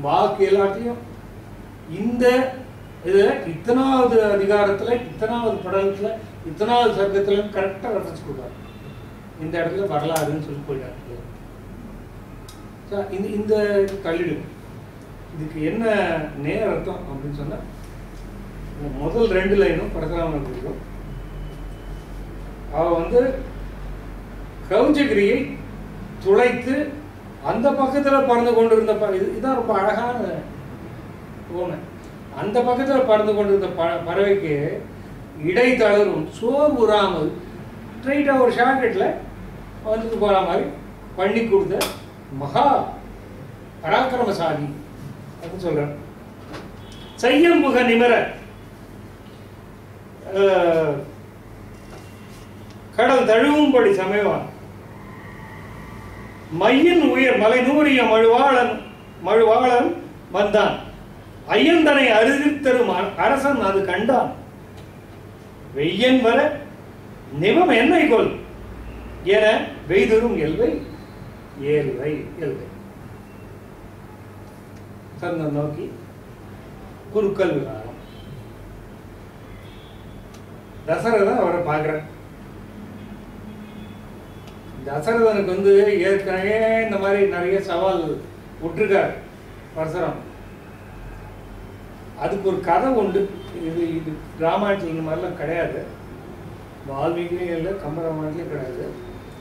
பாக்கி எல்லாத்தையும் இந்த இதில் இத்தனாவது அதிகாரத்தில் இத்தனாவது படலத்தில் இத்தனாவது சர்க்கத்தில் கரெக்டாக ரெஃபரன்ஸ் கொடுப்பாரு. இந்த இடத்துல வரலாறுன்னு சொல்லி போயிட்டாரு. இந்த தள்ளிடும். இதுக்கு என்ன நேர் அர்த்தம் அப்படின்னு சொன்னால், முதல் 2 லைனும் பரசுராமர் பிடிக்கும். அவ வந்து கௌஞ்சகிரியை துளைத்து அந்த பக்கத்தில் பறந்து கொண்டிருந்த இதுதான் ரொம்ப அழகான ஓமை. அந்த பக்கத்தில் பறந்து கொண்டிருந்த பறவைக்கு இடைத்தளரும் சோர்வுறாமல் ஸ்ட்ரைட்டாக ஒரு ஷார்ட்கட்டில் வந்துட்டு போகிற மாதிரி பண்ணி கொடுத்த மகா பராக்கிரமசாலி அப்படின்னு சொல்கிறேன். செய்யம்புக நிமர கடல் தழுவும்படி சமைவான். மையின் உயர் மலை நூறிய மழுவாளன் வந்தான். ஐயந்தனை அருதித்தரும் அரசன் அது கண்டான். வெய்யன் வர நிபம் என்னை கொள் என வெய்தரும் எல்வை ஏல்வை எல்வை சந்தம் நோக்கி குருக்கள் விகாரம். தசரதன் அவரை பார்க்கிறார். தசரதனுக்கு வந்து ஏற்கனவே இந்த மாதிரி நிறைய சவால் விட்டுருக்கார் பரசுராம். அதுக்கு ஒரு கதை உண்டு. இது ராமாயணத்தில் இந்த மாதிரிலாம் கிடையாது, வால்மீகிலையும் இல்லை, கம்பராமாயணத்துலையும் கிடையாது.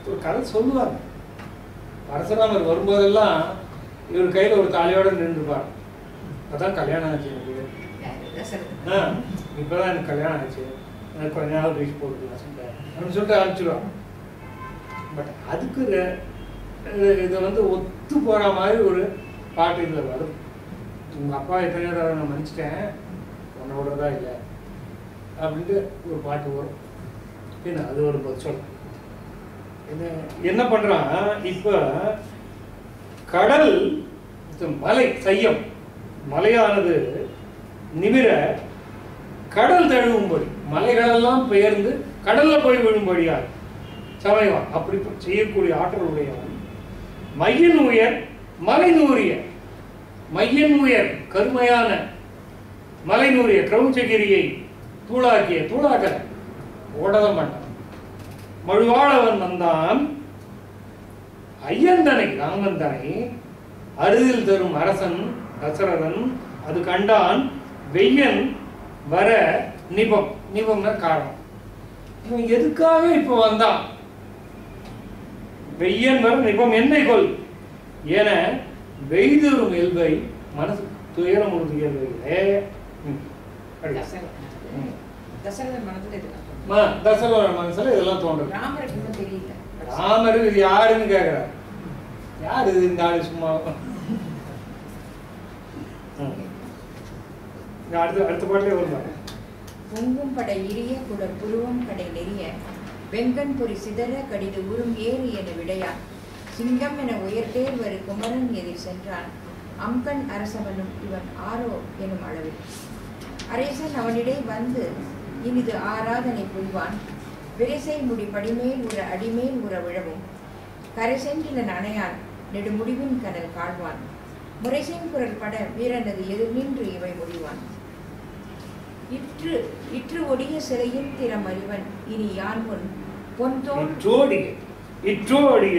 ஒரு கதை சொல்லுவாங்க. பரசுராமர் வரும்போதெல்லாம் இவர் கையில் ஒரு தாலியோடு நின்றுப்பார். அதான் கல்யாணம் ஆச்சு எனக்கு, இப்போதான் எனக்கு கல்யாணம் ஆச்சு, எனக்கு கொஞ்ச நாள் ரீச் போட்டுக்கலாம் அப்படின்னு சொல்லிட்டு அனுப்பிச்சிடுவாங்க. பட் அதுக்கு இதை வந்து ஒத்து போகிற மாதிரி ஒரு பாட்டு இதில் வரும். உங்கள் அப்பா எத்தனையோ தடவை நான் மன்னிச்சிட்டேன், உன்னோட தான் இல்லை அப்படின்ட்டு ஒரு பாட்டு வரும். என்ன அது ஒரு சொல். என்ன பண்ணுறான் இப்போ, கடல் மலை செய்யம் மலையானது நிமிர கடல் தழுவும்படி மலைகளெல்லாம் பெயர்ந்து கடல்ல போய் விழும்படியாக சமைவான். அப்படி செய்யக்கூடிய ஆற்றல் உடையவன். மையின் உயர் மலை நூறிய, மையின் உயர் கருமையான மலை நூறிய கிரௌஞ்சகிரியை தூளாக்கிய, தூளாக்கல ஓடத மாட்டான். மழுவாளவன் வந்தான். ஐயந்தனை ராமந்தனை அருதில் தரும் அரசன் தசரதன் அது கண்டான். வெய்யன் வர நிபம், நிபம்னா காரணம். இவன் எதுக்காக இப்ப வந்தான்? வெய்யன் வர நிபம் என்னை கொள் என வெய்தரும் எல்வை மனசு துயரம் உறுதியே. தசரதன் மனசுல இதெல்லாம் தோன்றும். ராமர் இது யாருன்னு கேக்குறாரு. யாரு இது இந்த ஆளு? சும்மா அடுத்த பாட்டிலே வருவாங்க. பொங்கும் படை இரிய குடர் புருவம் கடை நெறிய வெங்கன் பொறி சிதற கடிது உறும் ஏறு என விடையா சிங்கம் என உயர்த்தேர் வரு குமரன் எதிர் சென்றான். அம்கண் அரசவனும் இவன் ஆரோ எனும் அளவில் அரசன் அவனிடை வந்து இனிது ஆராதனை புரிவான். விரைசை முடி படிமேல் உற அடிமேல் உற விழவும் கரை சென்றின அணையான் நெடு முடிவின் கனல் காழ்வான். முறைசென் குரல் பட வீரனது எதிர் நின்று இவை முடிவான். இற்று ஒடிய சிலையின் திறம் அறிவன் இனி யான் முன் பொன்தோல் இற்றோடிய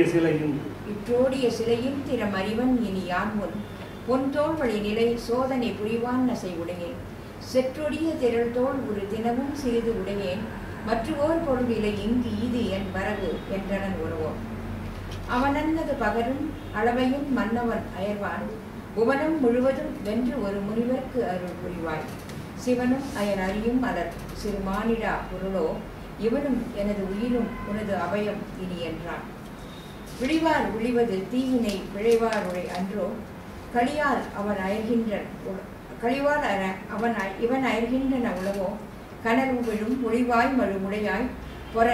சிலையின் திறம் அறிவன் இனி யான் முன் பொன்தோல் வழி நிலை சோதனை புரிவான் நசை உடையேன். செற்றொடிய திரள் தோல் ஒரு தினமும் சிறிது உடையேன். மற்றுவோர் பொருளிலை இங்கு இது என் வரவு என்றனன் ஒருவோர். அவனன்னது பகரும் அளவையும் மன்னவன் அயர்வான். புவனம் முழுவதும் வென்று ஒரு முனிவர்க்கு அருள் புரிவாய். சிவனும் அயன் அறியும் அலர் சிறு மானிடா பொருளோ இவனும் எனது உயிரும் உனது அபயம் இனி என்றான். விழிவார் விழிவது தீவினை விழைவார் உரை அன்றோ களியால் அவன் இவன் அயர்கின்றன உலகோ கனவு விழும் மொழிவாய் மழுமுடையாய் பொற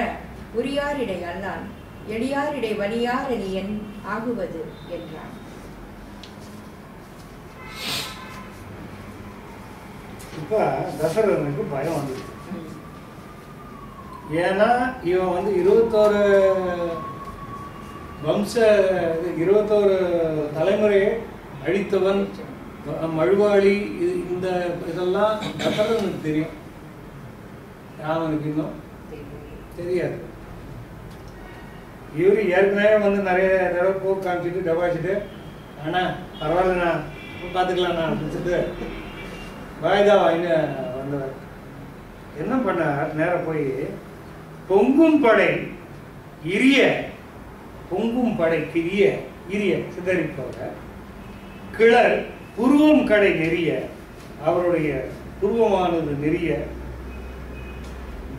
உரியாரிடை அல்லான் எளியாரிடை வலியார் என என் ஆகுவது என்றான். இப்ப தசரதனுக்கு பயம் வந்தது. ஏன்னா இவன் வந்து 21 தலைமுறையை அழித்தவன் மழுவாளி, இந்த இதெல்லாம் தசரதனுக்கு தெரியும், ராமனுக்கு இன்னும் தெரியாது. இவரு ஏற்கனவே வந்து நிறைய தடவை போக்கு காமிச்சிட்டு டபாச்சிட்டு, ஆனால் பரவாயில்லண்ணா பார்த்துக்கலாண்ணா அப்படின்ட்டு வாய்தா வாங்கின்னு வந்தவர். என்ன பண்ணார், நேரம் போய் பொங்கும் படை இரிய, பொங்கும் படை கிரிய இரிய சிதறிப்பவர கிளர் புருவம் கடை நெறிய, அவருடைய புருவமானது நெறிய,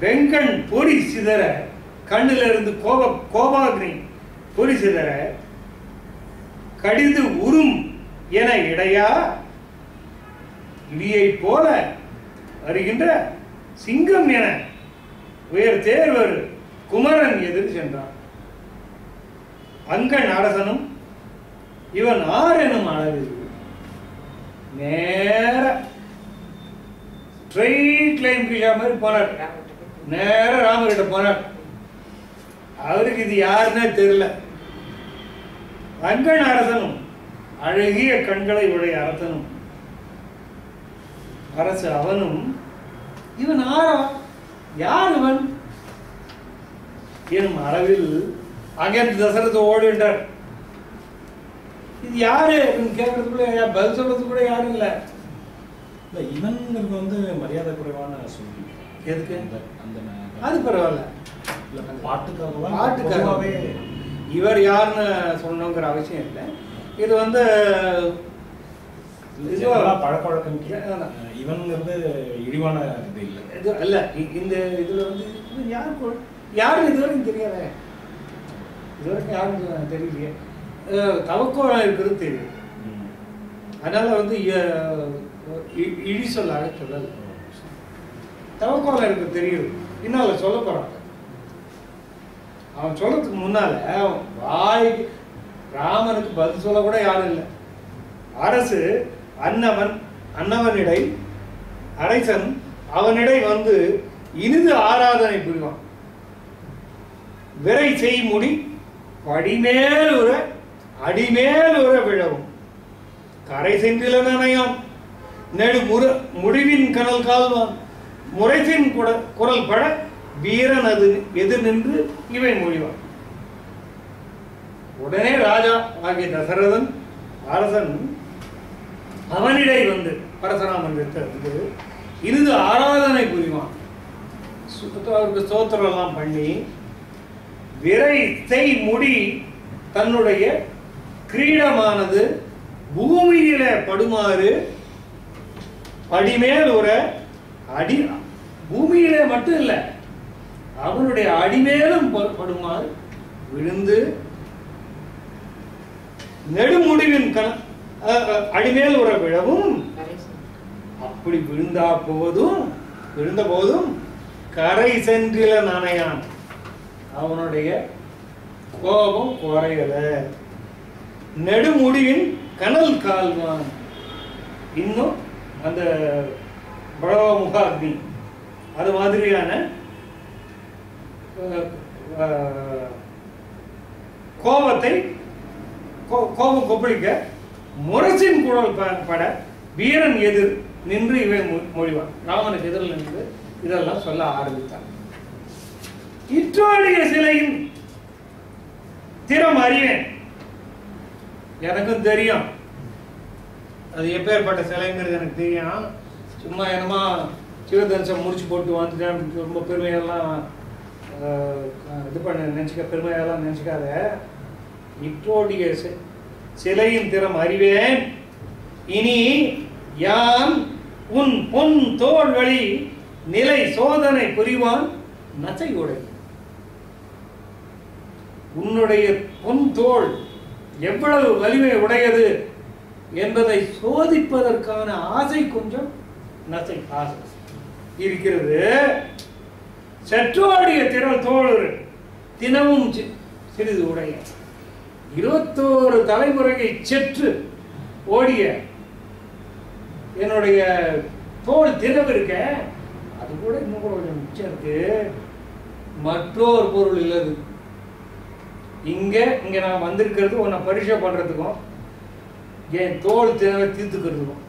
வெங்கண் பொறி சிதற, கண்ணில இருந்து கோபாக்னி பொறி சிதற, கடிது உறும் என இடையா இடியை போல வருகின்ற சிங்கம் என உயர் தேர்வர் குமரன் எதிர் சென்றான். அங்கன் அரசனும் இவன் எனும் அளவில் நேர ஸ்ட்ரெயிட் லைன் மாதிரி போனார். நேர ராமர்கிட்ட போனார். அவருக்கு இது யாருன்னே தெரியல. அங்கன் அரசனும் அழகிய கண்களை உடைய அரசனும் அரசு அவனும் இவன் யார் இவன் எனும் அளவில் அங்கே தசரத ஓடுகின்றார். இது யாரு கேட்கறதுக்குள்ள பதில் சொல்றது கூட யாரும் இல்லை. இவனுக்கு வந்து மரியாதை குறைவான சொல்லி எதுக்கு அந்த அது பரவாயில்ல, பாட்டுக்காகவே இவர் யாருன்னு சொல்லணுங்கிற அவசியம் இல்லை. இது வந்து பழக்க வழக்கம் இவனுங்கிறது இழிவான இது இல்லை. இது அல்ல, இந்த இதுல வந்து யாரும் இதுவரைக்கும் தெரியாத, இதுவரைக்கும் யாரும் தெரியலையே. தவக்கோலம் இருக்கிறது தெரியும். அதனால வந்து இழி சொல்லாக சொல்லல, தவக்கோலம் இருக்கிறது தெரியுது. இன்னும் சொல்ல போறாங்க. அவன் சொல்றதுக்கு முன்னால வாய் ராமனுக்கு பதில் சொல்ல கூட யாரும் இல்லை. அரசு அன்னவனிடை அரசன் அவனிடை வந்து இனிது ஆராதனை புரிவான். விரை செய் முடி படிமேல் உற அடிமேல் உற விழவும் கரை சென்றில நனையாம் நெடு முடிவின் கனல் கால்வான் முறைசின் குரல் பட வீரன் அது எதிர் நின்று இவை மொழிவான். உடனே ராஜா ஆகிய தசரதன் அரசன் அவனிடை வந்து பரசுராமன் வந்து இருந்து ஆராதனை புரிவான். அவருக்கு ஸ்தோத்திரம் எல்லாம் பண்ணி விரை செய் முடி தன்னுடைய கிரீடமானது பூமியில படுமாறு படிமேல் உற அடி பூமியிலே மட்டும் இல்லை, அவனுடைய அடிமேலும் படுமாறு விழுந்து நெடுமுடிவின் அடிமேல் உற விழவும், அப்படி விழுந்த போதும் கரை சென்றில நனையான், அவனுடைய கோபம் குறையல. நெடுமுடிவின் கனல் கால்வான், இன்னும் அந்த பழமுகாக்னி அது மாதிரியான கோபத்தை கோபம் கொப்பளிக்க முரசின் குழல் பட வீரன் எதிர் நின்று இவை மொழிவான். ராமனுக்கு எதிரில் நின்று இதெல்லாம் சொல்ல ஆரம்பித்தான். இற்றோழிய சிலையின் திறம் அறிவேன், எனக்கும் தெரியும் அது எப்பேற்பட்ட சிலைங்கிறது எனக்கு தெரியும். சும்மா என்னமா சிவதனுஷம் முடிச்சு போட்டு வந்துட்டேன் ரொம்ப பெருமையெல்லாம் இது பண்ண நினச்சிக்க, பெருமையெல்லாம் நினச்சிக்காத. இற்றோடிய சிலையின் திறம் அறிவேன், இனி யான் உன் பொன் தோல் வழி நிலை சோதனை புரிவான் நச்சை உடை. உன்னுடைய பொன் தோல் எவ்வளவு வலிமை உடையது என்பதை சோதிப்பதற்கான ஆசை கொஞ்சம் நச்சை ஆசை இருக்கிறது. செற்றோடிய திரள் தோல் தினமும் சிறிது உடைய 21 தலைமுறையை செற்று ஓடிய என்னுடைய தோல் திறவு இருக்க, அது கூட இன்னும் கூட கொஞ்சம் மிச்சம் இருக்கு. மற்றொரு பொருள் இல்லது. இங்க நான் வந்திருக்கிறது உன்னை பரிசை பண்றதுக்கும் என் தோல் தினவை தீர்த்துக்கிறதுக்கும்.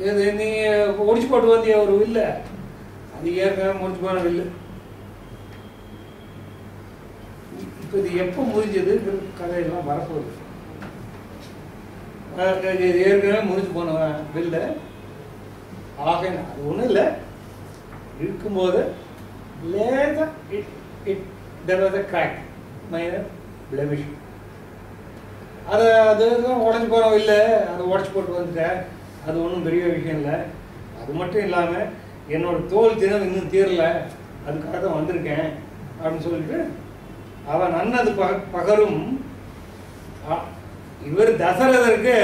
இது நீ ஒடிச்சு போட்டு வந்திய ஒரு வில்ல, அது ஏற்கனவே முடிச்சு போன வில்லு. இப்போ இது எப்போ முடிஞ்சது கதையெல்லாம் வரப்போகுது. ஏற்கனவே முடிச்சு போன வில்ல ஆக அது ஒன்றும் இல்லை, இருக்கும்போது லேசாக there was a crack, minor blemish. அதுதான் உடஞ்சி போனோம் இல்லை, அதை உடச்சி போட்டு வந்துட்டேன், அது ஒன்றும் பெரிய விஷயம் இல்லை. அது மட்டும் இல்லாமல் என்னோட தோல் தினம் இன்னும் தீரலை, அதுக்காக தான் வந்திருக்கேன் அப்படின்னு சொல்லிட்டு அவன் நன்னது பகரும். இவர் தசரதற்கு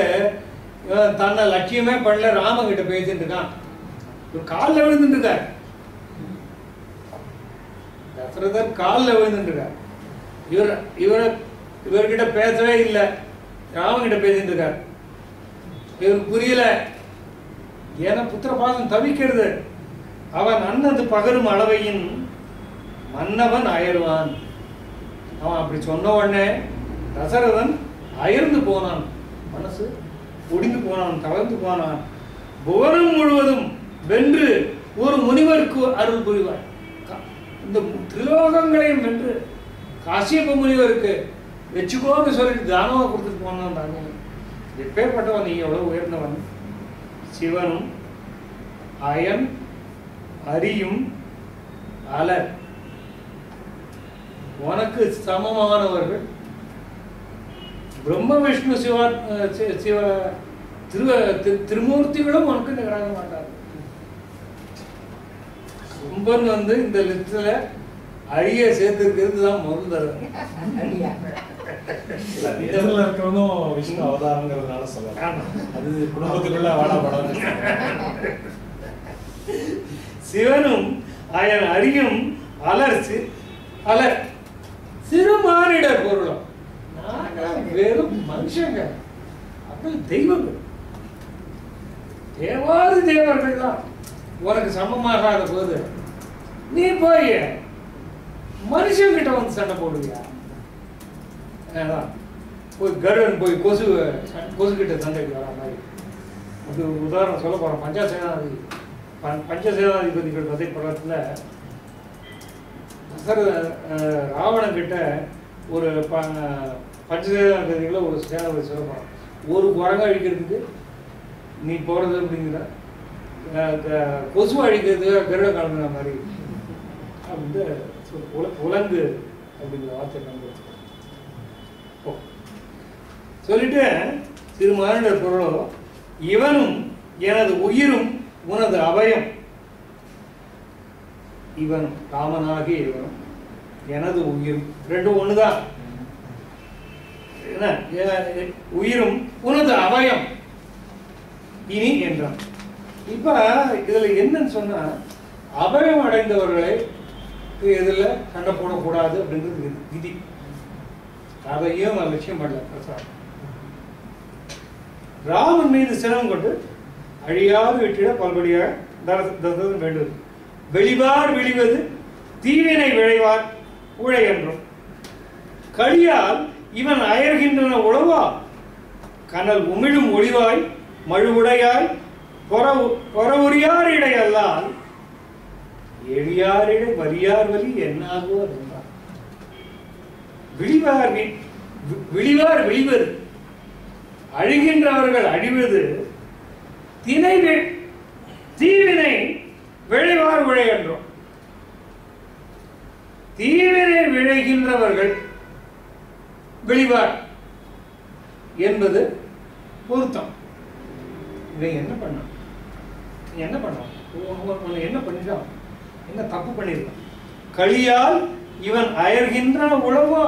தன்னை லட்சியமே பண்ணல, ராமன் கிட்ட பேசிட்டு இருக்கான். இவர் காலில் விழுந்துட்டு இருக்கார், தசரதர் காலில் விழுந்துட்டு இருக்கார். இவர்கிட்ட பேசவே இல்லை, ராமன் கிட்ட பேசிட்டு இருக்கார். இவருக்கு புரியல, ஏன்னா புத்திர பாசம் தவிக்கிறது. அவன் அன்னது பகரும் அளவையின் மன்னவன் அயர்வான். அவன் அப்படி சொன்ன உடனே தசரதன் அயர்ந்து போனான், மனசு ஒடிந்து போனான், தளர்ந்து போனான். புவனம் முழுவதும் வென்று ஒரு முனிவருக்கு அருள் புரிவார். இந்த திரிலோகங்களையும் வென்று காசியப்ப முனிவருக்கு வச்சுக்கோன்னு சொல்லிட்டு தானமாக கொடுத்துட்டு போனான். தானே எப்பேற்பட்டவன், நீ எவ்வளவு உயர்ந்தவன். சிவனும் அயன் அரியும் அலர் உனக்கு சமமானவர்கள். பிரம்ம விஷ்ணு சிவ திருமூர்த்திகளும் உனக்கு நிகழாக மாட்டார்கள். கும்பன் இந்த லிஸ்ட்ல அழிய சேர்த்திருக்கிறது தான் முதல் தடவை. இருக்கிறதும் விஷ்ணு அவதாரங்கிறதுனால சொல்லலாம், அது குடும்பத்துக்குள்ள வாழப்படாது. சிவனும் அயன் அரியும் அலர்ச்சி அலர் சிறுமானிடர் பொருளும். வெறும் மனுஷங்க, அப்படி தெய்வங்கள், தேவாதி தேவர்கள் தான் உனக்கு சமமாகாத போது நீ போய் மனுஷங்கிட்ட வந்து சண்டை போடுவியா? போய் கருடன் போய் கொசு கிட்ட சண்டைக்கு வர மாதிரி. அது உதாரணம் சொல்ல போறோம். பஞ்சசேனாதிபதிகள் கதை படத்துல ராவணன் கிட்ட ஒரு பஞ்சசேனாதிபதிகளை ஒரு சேனாபதி சொல்ல போறோம். ஒரு குரங்க அழிக்கிறதுக்கு நீ போறது அப்படிங்கிற, கொசு அழிக்கிறதுக்கு கருட கிளம்புற மாதிரி அப்படின்னு உலங்கு அப்படிங்கிற வார்த்தை சொல்லிட்டு திருமானிடர் பொருளோ இவனும் எனது உயிரும் உனது அபயம். இவனும் ராமனாகி இவனும் எனது உயிரும் ரெண்டும் ஒண்ணுதான். உயிரும் உனது அபயம் இனி என்றான். இப்ப இதுல என்னன்னு சொன்னா, அபயம் அடைந்தவர்களை இதுல சண்டை போடக்கூடாது அப்படிங்கிறது விதி. அதையும் லட்சியம் பண்ணல பிரசாத். ராமன் மீது சினம் கொண்டு அழியாது வெற்றிட பல்படியாக தசரதன் வேண்டுவது. வெளிவார் விழிவது தீவினை விளைவார் ஊழை என்றும். களியால் இவன் அயர்கின்றன உழவா கனல் உமிழும் ஒளிவாய் மழுவுடையாய் பொறவுரியாரிடை அல்லால் எளியாரிடை வலியார் வலி என்னாகோ என்றார். விழிவார் விழிவது, அழிகின்றவர்கள் அழிவது, தீவினை விளைவார் விழை என்றோம். தீவினை விளைகின்றவர்கள் விழிவார் என்பது பொருத்தம். இதை என்ன பண்ண என்ன பண்ணிட்டான், என்ன தப்பு பண்ணிருக்கான்? களியால் இவன் அயர்கின்ற உழவா,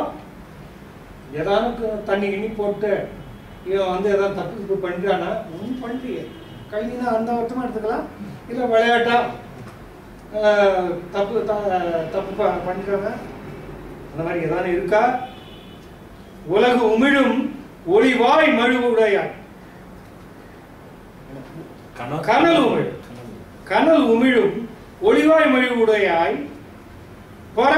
ஏதாவது தண்ணி கிண்ணி போட்டு இவன் ஏதாவது தப்பு பண்றானா? ஒன்றும் பண்றிய. களினா அந்த அர்த்தமா எடுத்துக்கலாம், இல்ல விளையாட்டா தப்பு பண்றாங்க அந்த மாதிரி ஏதாவது இருக்கா? உலகு உமிழும் ஒளிவாய் மழுவுடையாய் கனல் உமிழும் ஒளிவாய் மழுவுடையாய் பொற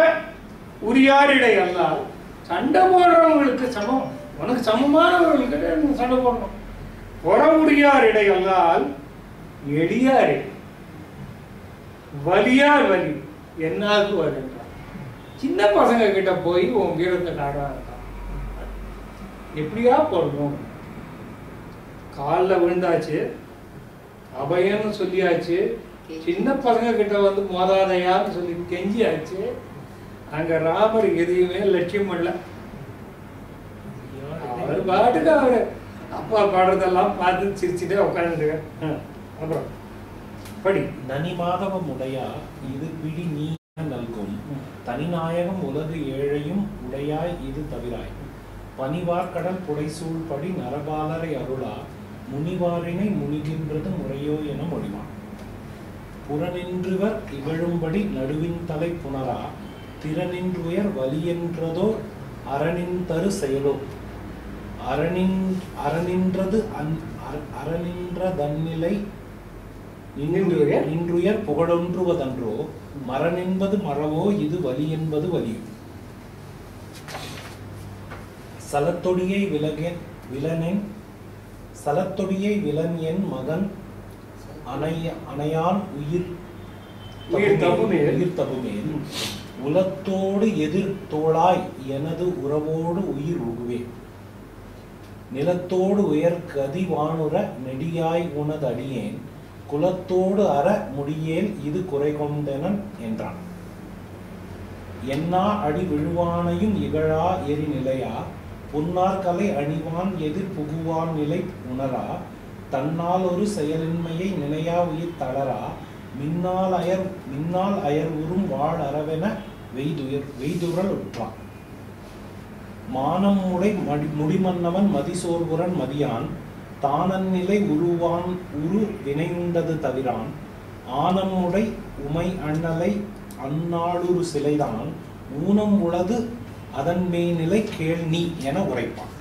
உரியாரிடை அல்லால் சண்டை போடுறவங்களுக்கு சமம் உனக்கு சமமானவர்கள்கிட்ட நீ சண்டை போடணும். புறமுடியார் இடை அல்லால் எளியாரே வலியார் வலி என்னாக்கு வருன்றான். சின்ன பசங்க கிட்ட போய் உன் வீரத்தை காட்டுறான். எப்படியா போடணும்? காலில் விழுந்தாச்சு, அபயம்னு சொல்லியாச்சு, சின்ன பசங்க கிட்ட வந்து மோதாதையான்னு சொல்லி கெஞ்சியாச்சு. அங்க ராமர் எதையுமே லட்சியம் பண்ணல. அவர் பாட்டுக்கு அவரு அப்பா பாடுறதெல்லாம் பார்த்து சிரிச்சுட்டே உட்காந்துருக்க. அப்புறம் படி. நனி மாதவம் உடையா இது பிடி நீ நல்கும் தனிநாயகம் உலகு ஏழையும் உடையாய் இது தவிராய் பனிவார்கடல் புடைசூழ்படி நரபாலரை அருளா முனிவாரினை முனிகின்றது முறையோ என மொழிவான். புறநின்றுவர் இகழும்படி நடுவின் தலை புணரா திறனின்றுயர் வலியென்றதோ அரணின் தரு செயலோ அரணின்றது அரணின்ற தன்னிலை நின்றுயர் புகழொன்றுவதன்றோ மரணென்பது மறவோ இது வலி என்பது வலியும். சலத்தொடியை விலனென் சலத்தொடியை விலன் என் மகன் அணையான் உயிர் தபுமேல் உலத்தோடு எதிர் தோளாய் எனது உறவோடு உயிர் உகுவே நிலத்தோடு உயர் கதி வானுற நெடியாய் உனது அடியேன் குலத்தோடு அற முடியேல் இது குறை கொண்டனன் என்றான். என்னா அடி விழுவானையும் இகழா எரி நிலையா புன்னார்கலை அணிவான் எதிர் புகுவான் நிலை உணரா தன்னால் ஒரு செயலின்மையை நினையா உயிர் தளரா மின்னால் அயர் உறும் வாழ் அறவென வெய்துரல் உற்றான். மானம் முடை முடிமன்னவன் மதிசோர்புறன் மதியான் தானநிலை உருவான் உரு வினையுண்டது தவிரான் ஆனமுடை உமை அண்ணலை அந்நாளுரு சிலைதான் ஊனம் உளது அதன் மேநிலை கேள் நீ என உரைப்பான்.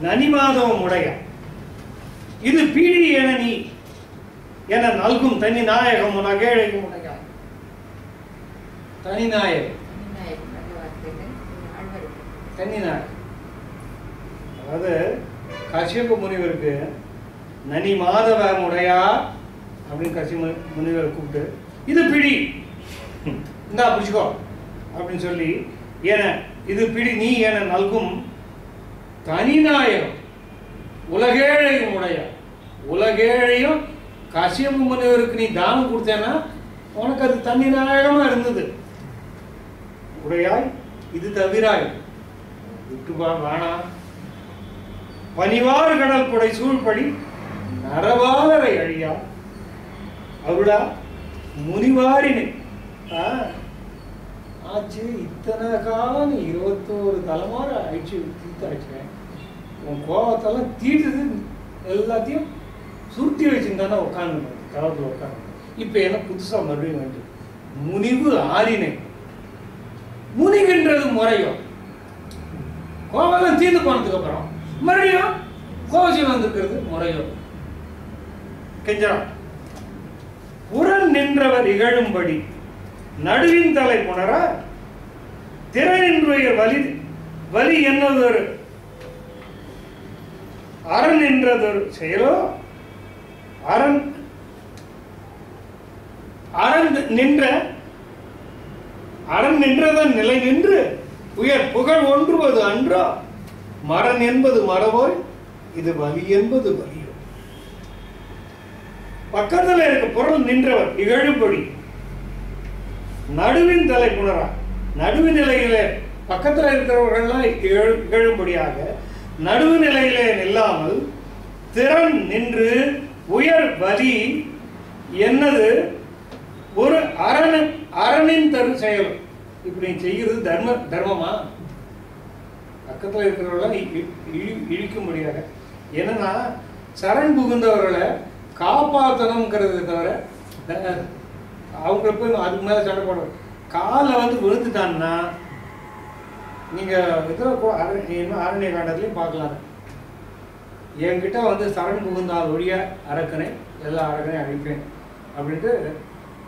நனிமாதவம் உடைய இது பீடி என நீ என நல்கும் தனி நாயகம் உனகேழையும் உடையா. தனிநாயகம் தனிநாயகம் அதாவது கஷ்யப முனிவருக்கு நனி மாதவம் உடையா அப்படின்னு கஷ்யப முனிவர் கூப்பிட்டு இது பிடி இந்தா பிடிச்சிக்கோ அப்படின்னு சொல்லி என இது பிடி நீ என நல்கும் தனிநாயகம் உலகேழையும் உடையா. உலகேழையும் கஷ்யப முனிவருக்கு நீ தானம் கொடுத்தேன்னா உனக்கு அது தனி நாயகமா இருந்தது. உடையாய் இது தவிராய் விட்டுவா வேணா பனிவாறு கடல் புடை சூழ்படி நரவாலரை அழியா அவருடா முனிவாரினை ஆச்சு. இத்தனை காலம் 21 தலைமுறை ஆயிடுச்சு தீர்த்தாச்சு. உன் கோபத்தெல்லாம் தீர்த்தது எல்லாத்தையும் சுருட்டி வச்சுருந்தானே உட்காந்து தளத்தில் உட்காந்து. இப்ப என்ன புதுசா மறுபடியும் வேண்டும் முனிவு ஆறினை முனிகின்றது முறையோ. கோபம் தீர்ந்து போனதுக்கு அப்புறம் மறுபடியும் கோபம் வந்திருக்கிறது முறையோ. கெஞ்சரம் புறன் நின்றவர் இகழும்படி நடுவின் தலை புணர திறனின்றைய வலி என்னதொரு அரண் என்றதொரு செயலோ அரண் நின்றதன் நிலை நின்று உயர் புகழ் ஒன்றுவது அன்றோ மரண் என்பது மறவோய் இது வலி என்பது வலியோ. பக்கத்தில் இருக்க பொருள் நின்றவர் இகழும்படி நடுவின் தலை புணரா நடுவு நிலையிலே பக்கத்தில் இருக்கிறவர்கள்லாம் இகழும்படியாக நடுவு நிலையிலே நில்லாமல் திறன் நின்று உயர் வலி என்னது ஒரு அரணின் தரு செயல். இப்படி செய்கிறது தர்மமா? பக்கத்தில் இருக்கிறவர்கள இழிக்கும்படியாக. என்னன்னா சரண் புகுந்தவர்களை காப்பாற்றணுங்கிறது தவிர அவங்க போய் அதுக்கு மேலே சண்டை போடுறது. காலை வந்து விழுந்துட்டான்னா நீங்கள் இதில் ஆரண்ய காண்டத்துலையும் பார்க்கலாம். என்கிட்ட வந்து சரண் புகுந்தால் ஒழிய அரக்கனை எல்லா அரக்கனையும் அழிப்பேன் அப்படின்ட்டு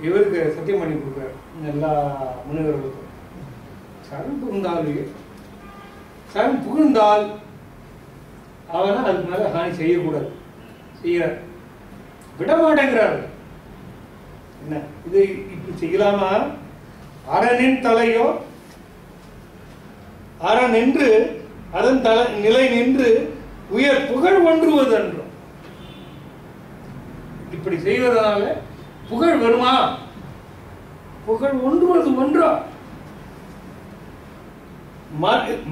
இவருக்கு சத்தியம் பண்ணி கொடுக்குறாரு எல்லா முனிவர்களுக்கும். சரண் புகுந்தால் சரண் புகுந்தால் அவனை அதுக்கு மேல ஹானி செய்யக்கூடாது. செய்கிறார், விட மாட்டேங்கிறார். என்ன இது இப்படி செய்யலாமா? அறனின் தலையோ அறம் நின்று அதன் நிலை நின்று உயர் புகழ் ஒன்றுவது என்றும். இப்படி செய்வதனால புகழ் வருமா? புகழ் ஒன்றுவது ஒன்றா?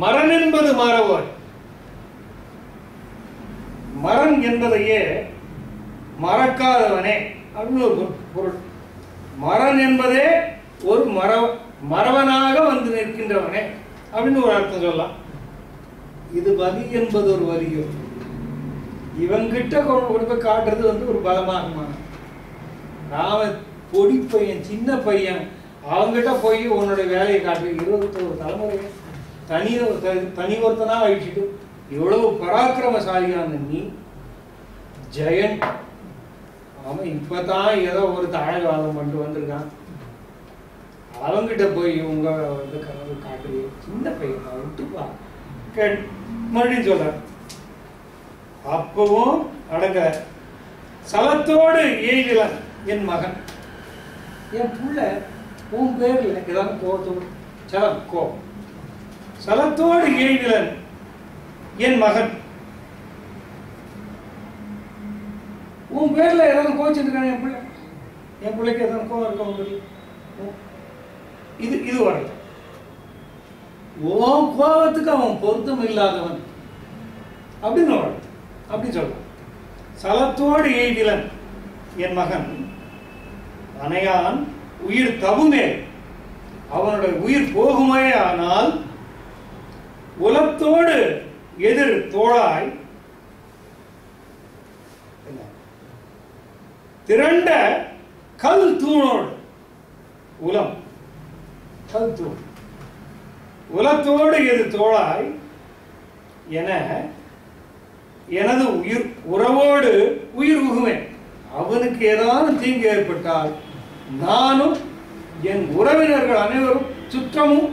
மரண் என்பது மறவாய். மரண் என்பதையே மறக்காதவனே அப்படின்னு ஒரு பொருள். மரண் என்பதே ஒரு மறவனாக வந்து நிற்கின்றவனே அப்படின்னு ஒரு அர்த்தம் சொல்லலாம். இது வலி என்பது ஒரு வலியோ, இவங்கிட்ட கொண்டு போய் காட்டுறது வந்து ஒரு பலமாகுமா? நாம பொடி பையன், சின்ன பையன், அவங்கிட்ட போய் உன்னோட வேலையை காட்டு 21 தலைமுறை தனி ஒருத்தனா அழிச்சிட்டு இவ்வளவு பராக்கிரமசாலியான நீ ஜெயன், அவன் இப்பதான் ஏதோ ஒரு தாழ்வாதம் பண்ணிட்டு வந்திருக்கான், அவங்கிட்ட போய் உங்க வந்து கனவு காட்டு சின்ன பையன் விட்டுப்பா மறுபடியும் சொல்ற. அப்பவும் அடங்க சலத்தோடு எய்திலன் என் மகன், என் புள்ள உன் பேர்ல ஏதாவது கோத்தோடு சலம் கோ சலத்தோடு எய்திலன் என் மகன், உன் பேர்ல ஏதாவது கோச்சிருக்கான என் பிள்ளைக்கு ஏதாவது கோவம் இருக்க உங்களுக்கு இது வரல. ஓ கோபத்துக்கு அவன் பொருத்தம் இல்லாதவன் அப்படின்னு வரல. அப்படி சொல்றான். சலத்தோடு எய்திலன் என் மகன் அணையான் உயிர் தவுமே, அவனுடைய உயிர் போகுமே. ஆனால் உலத்தோடு எதிர் தோளாய் திரண்ட கல் தூணோடு உலம் கல் தூண் உலத்தோடு எதிர் தோளாய் என எனது உயிர் உறவோடு உயிர் உகுமே. அவனுக்கு ஏதாவது தீங்கு ஏற்பட்டால் நானும் என் உறவினர்கள் அனைவரும் சுற்றமும்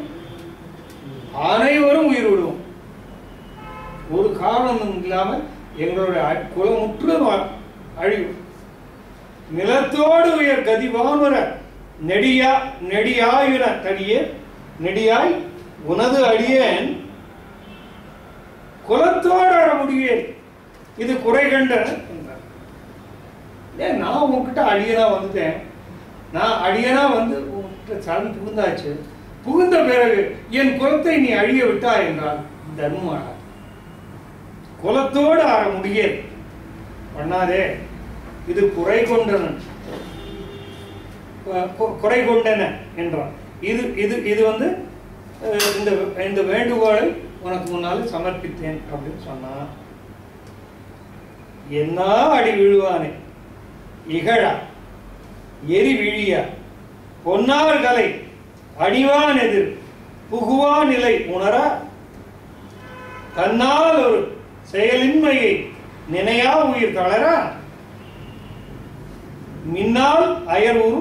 அனைவரும் உயிர் விடுவோம். ஒரு காரணமும் இல்லாமல் எங்களுடைய குலமுற்று அழிவு. நிலத்தோடு உயர் கதிவானுர நெடியாயுன தடியே நெடியாய் உனது அடியேன் குலத்தோடு அற முடியேன், இது குறை கண்டன என்றார். நான் உன்கிட்ட அடியனா வந்துட்டேன், நான் அடியனா வந்து உன்கிட்ட சரண் புகுந்தாச்சு, புகுந்த பிறகு என் குலத்தை நீ அழிய விட்டா என்றால் தர்மமாடா. குலத்தோடு அற முடியேன் பண்ணாதே, இது குறை கொண்டன என்றான். இது இது இது வந்து இந்த வேண்டுகோளை உனக்கு முன்னால் சமர்ப்பித்தேன் அப்படின்னு சொன்னான். என்ன அடி விழுவானே இகழா எரி விழியா பொன்னார் கலை அடிவான் எதிர் புகுவா நிலை உணரா தன்னால் ஒரு செயலின்மையை நினையா உயிர் தளரா மின்னால் அயர்வுறு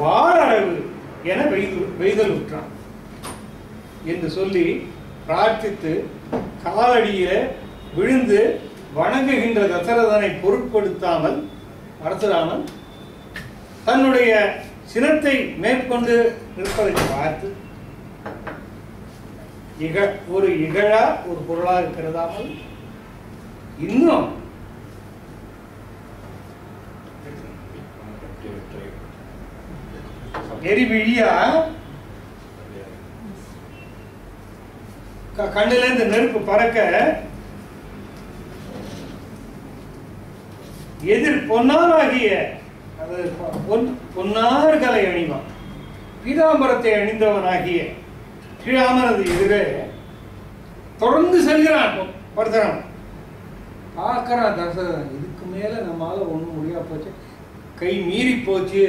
வாரளவு என வெய்தல் உற்றான் என்று சொல்லி பிரார்த்தித்து காலடியில விழுந்து வணங்குகின்ற தசரதனை பொருட்படுத்தாமல் பரசுராமன் தன்னுடைய சினத்தை மேற்கொண்டு நிற்பதை பார்த்து ஒரு இகழா ஒரு பொருளாக இருக்கிறதாமல் இன்னும் எரிவிழியா கண்ணில இருந்து நெருப்பு பறக்க எதிர் பொன்னாராகிய பொன்னார்களை அணிவான் பீதாம்பரத்தை அணிந்தவனாகிய ஸ்ரீராமனது எதிரே தொடர்ந்து செல்கிறான். பரசுராமன் பார்க்கிறான் தசரதன், இதுக்கு மேல நம்மளால ஒண்ணும் முடியா போச்சு, கை மீறி போச்சு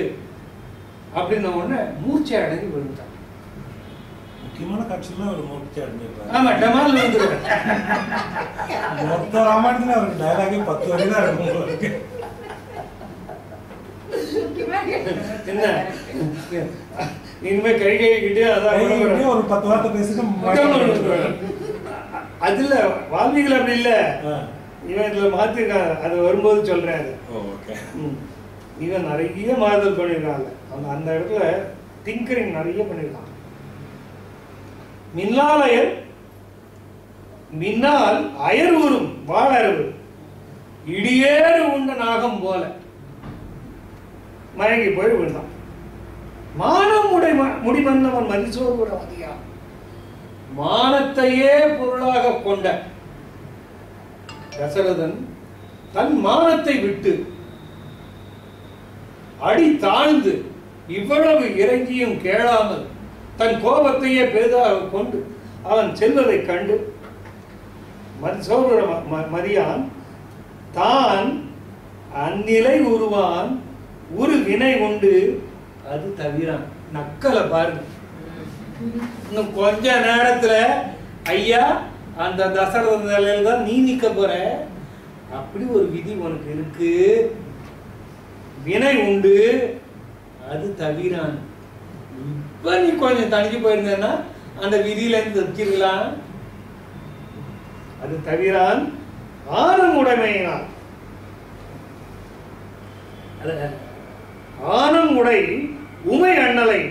அப்படின்ன உடனே மூர்ச்சை அடங்கி விழுந்துட்டான். முக்கியமான காட்சியெல்லாம் அவர் மூர்ச்சை அடைஞ்சிருக்காரு. ஆமா, டமால் விழுந்துருவார். மொத்த ராமாயணத்துல அவர் டயலாகே 10 வரை தான் இருக்கும். என்ன இனிமே கைகிட்டு அதான் ஒரு 10 வார்த்தை பேசிட்டு அதுல வால்மீகில அப்படி இல்ல, இவன் இதுல மாத்திருக்காங்க. அது வரும்போது சொல்றேன். இவன் நிறைய மாறுதல் பண்ணிருக்காங்க. அந்த இடத்துல திங்கரிங் நிறைய பண்ணிருக்காங்க. மின்னாலயர் மின்னால் அயர் ஊரும் வாழறிவு இடியேறு உண்ட நாகம் போல மயங்கி போய் விழுந்தான். மானம் முடிமன்னவன் மதிசோர்வதியா, மானத்தையே பொருளாக கொண்ட தசரதன் தன் மானத்தை விட்டு அடி தாழ்ந்து இவ்வளவு இறங்கியும் கேளாமல் தன் கோபத்தையே பெரிதாக கொண்டு அவன் செல்வதை கண்டு மதியான் தான் அந்நிலை உருவான் ஒரு வினை உண்டு அது தவிரான். நக்கலை பாருங்க. இன்னும் கொஞ்ச நேரத்துல ஐயா அந்த தசரத நிலையில தான் நீ நிக்க போற, அப்படி ஒரு விதி உனக்கு இருக்கு, வினை உண்டு அது தவிரான். இப்ப நீ கொஞ்சம் தனிஞ்சு போயிருந்தேன்னா அந்த விதியில இருந்து தப்பிக்கலாம். அது தவிரான் ஆனம் உடைமையினால், ஆனம் உடை உமை அண்ணலை